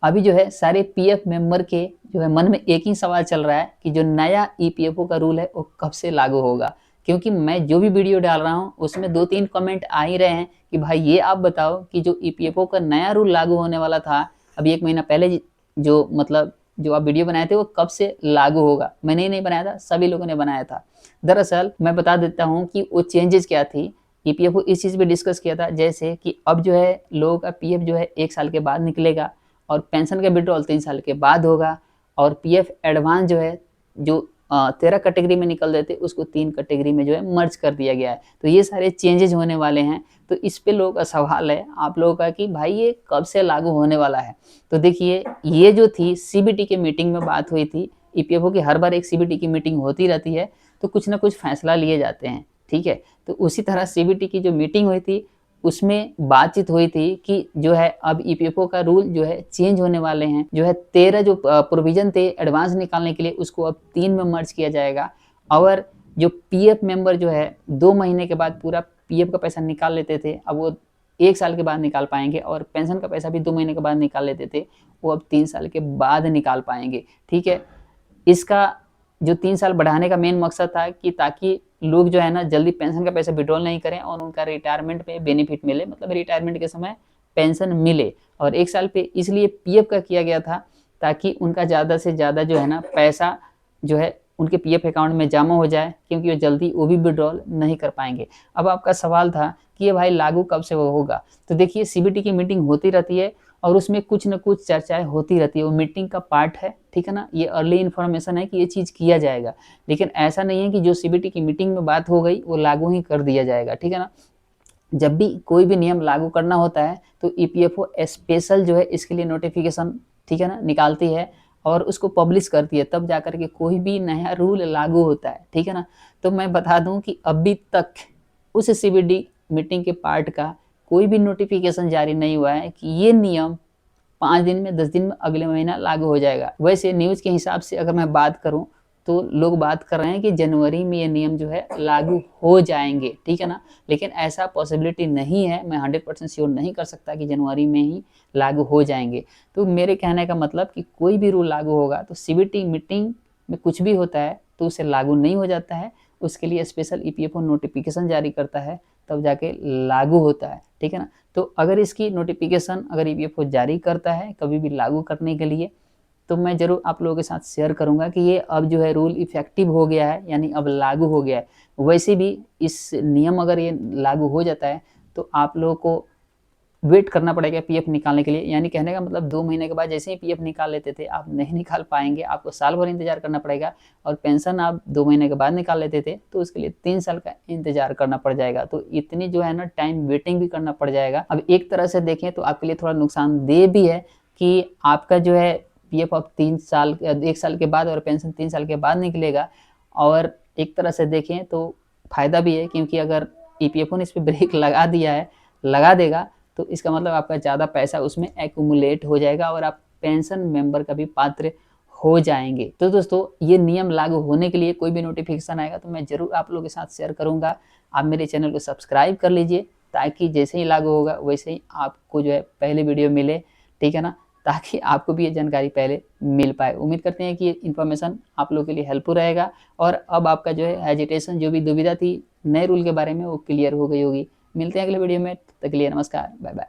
अभी जो है सारे पीएफ मेंबर के जो है मन में एक ही सवाल चल रहा है कि जो नया ईपीएफओ का रूल है वो कब से लागू होगा। क्योंकि मैं जो भी वीडियो डाल रहा हूँ उसमें 2-3 कमेंट आ ही रहे हैं कि भाई ये आप बताओ कि जो ईपीएफओ का नया रूल लागू होने वाला था अभी 1 महीना पहले, जो मतलब जो आप वीडियो बनाए थे वो कब से लागू होगा। मैंने ही नहीं बनाया था, सभी लोगों ने बनाया था। दरअसल मैं बता देता हूँ कि वो चेंजेस क्या थी। ईपीएफओ इस चीज़ पे डिस्कस किया था जैसे कि अब जो है लोगों का पीएफ जो है 1 साल के बाद निकलेगा और पेंशन का विड्रॉल 3 साल के बाद होगा और पीएफ एडवांस जो है जो 13 कैटेगरी में निकल देते उसको 3 कैटेगरी में जो है मर्ज कर दिया गया है। तो ये सारे चेंजेस होने वाले हैं। तो इस पे लोगों का सवाल है आप लोगों का कि भाई ये कब से लागू होने वाला है। तो देखिए ये जो थी सीबीटी की मीटिंग में बात हुई थी। ईपीएफओ की हर बार एक सीबीटी की मीटिंग होती रहती है तो कुछ ना कुछ फैसला लिए जाते हैं, ठीक है। तो उसी तरह सीबीटी की जो मीटिंग हुई थी उसमें बातचीत हुई थी कि जो है अब ईपीएफओ का रूल जो है चेंज होने वाले हैं। जो है 13 जो प्रोविजन थे एडवांस निकालने के लिए उसको अब 3 में मर्ज किया जाएगा और जो पीएफ मेंबर जो है 2 महीने के बाद पूरा पीएफ का पैसा निकाल लेते थे अब वो 1 साल के बाद निकाल पाएंगे और पेंशन का पैसा भी 2 महीने के बाद निकाल लेते थे वो अब 3 साल के बाद निकाल पाएंगे, ठीक है। इसका जो 3 साल बढ़ाने का मेन मकसद था कि ताकि लोग जो है ना जल्दी पेंशन का पैसा विड्रॉल नहीं करें और उनका रिटायरमेंट में बेनिफिट मिले, मतलब रिटायरमेंट के समय पेंशन मिले। और 1 साल पे इसलिए पीएफ का किया गया था ताकि उनका ज़्यादा से ज़्यादा जो है ना पैसा जो है उनके पीएफ अकाउंट में जमा हो जाए क्योंकि वो जल्दी वो भी विड्रॉल नहीं कर पाएंगे। अब आपका सवाल था कि ये भाई लागू कब से वो होगा। तो देखिए सीबीटी की मीटिंग होती रहती है और उसमें कुछ न कुछ चर्चाएं होती रहती है, वो मीटिंग का पार्ट है, ठीक है ना। ये अर्ली इन्फॉर्मेशन है कि ये चीज़ किया जाएगा, लेकिन ऐसा नहीं है कि जो सीबीटी की मीटिंग में बात हो गई वो लागू ही कर दिया जाएगा, ठीक है ना। जब भी कोई भी नियम लागू करना होता है तो ईपीएफओ स्पेशल जो है इसके लिए नोटिफिकेशन, ठीक है ना, निकालती है और उसको पब्लिश करती है, तब जाकर के कोई भी नया रूल लागू होता है, ठीक है ना। तो मैं बता दूं कि अभी तक उस सीबीडी मीटिंग के पार्ट का कोई भी नोटिफिकेशन जारी नहीं हुआ है कि ये नियम 5 दिन में 10 दिन में अगले महीना लागू हो जाएगा। वैसे न्यूज़ के हिसाब से अगर मैं बात करूं तो लोग बात कर रहे हैं कि जनवरी में ये नियम जो है लागू हो जाएंगे, ठीक है ना। लेकिन ऐसा पॉसिबिलिटी नहीं है, मैं 100% श्योर नहीं कर सकता कि जनवरी में ही लागू हो जाएंगे। तो मेरे कहने का मतलब कि कोई भी रूल लागू होगा तो सीबीटी मीटिंग में कुछ भी होता है तो उसे लागू नहीं हो जाता है, उसके लिए स्पेशल ईपीएफओ नोटिफिकेशन जारी करता है तब जाके लागू होता है, ठीक है ना। तो अगर इसकी नोटिफिकेशन अगर ईपीएफओ जारी करता है कभी भी लागू करने के लिए तो मैं ज़रूर आप लोगों के साथ शेयर करूंगा कि ये अब जो है रूल इफेक्टिव हो गया है, यानी अब लागू हो गया है। वैसे भी इस नियम अगर ये लागू हो जाता है तो आप लोगों को वेट करना पड़ेगा पीएफ निकालने के लिए, यानी कहने का मतलब 2 महीने के बाद जैसे ही पीएफ निकाल लेते थे आप नहीं निकाल पाएंगे, आपको साल भर इंतजार करना पड़ेगा। और पेंशन आप 2 महीने के बाद निकाल लेते थे तो उसके लिए 3 साल का इंतजार करना पड़ जाएगा। तो इतनी जो है ना टाइम वेटिंग भी करना पड़ जाएगा। अब एक तरह से देखें तो आपके लिए थोड़ा नुकसानदेह भी है कि आपका जो है पीएफ अब 3 साल 1 साल के बाद और पेंशन 3 साल के बाद निकलेगा। और एक तरह से देखें तो फायदा भी है क्योंकि अगर ईपीएफओ ने इस पर ब्रेक लगा दिया है, लगा देगा, तो इसका मतलब आपका ज़्यादा पैसा उसमें एक्यूमुलेट हो जाएगा और आप पेंशन मेंबर का भी पात्र हो जाएंगे। तो दोस्तों ये नियम लागू होने के लिए कोई भी नोटिफिकेशन आएगा तो मैं ज़रूर आप लोगों के साथ शेयर करूंगा। आप मेरे चैनल को सब्सक्राइब कर लीजिए ताकि जैसे ही लागू होगा वैसे ही आपको जो है पहले वीडियो मिले, ठीक है ना, ताकि आपको भी ये जानकारी पहले मिल पाए। उम्मीद करते हैं कि ये इन्फॉर्मेशन आप लोगों के लिए हेल्पफुल रहेगा और अब आपका जो है हेजिटेशन जो भी दुविधा थी नए रूल के बारे में वो क्लियर हो गई होगी। मिलते हैं अगले वीडियो में, तब तक के लिए नमस्कार, बाय बाय।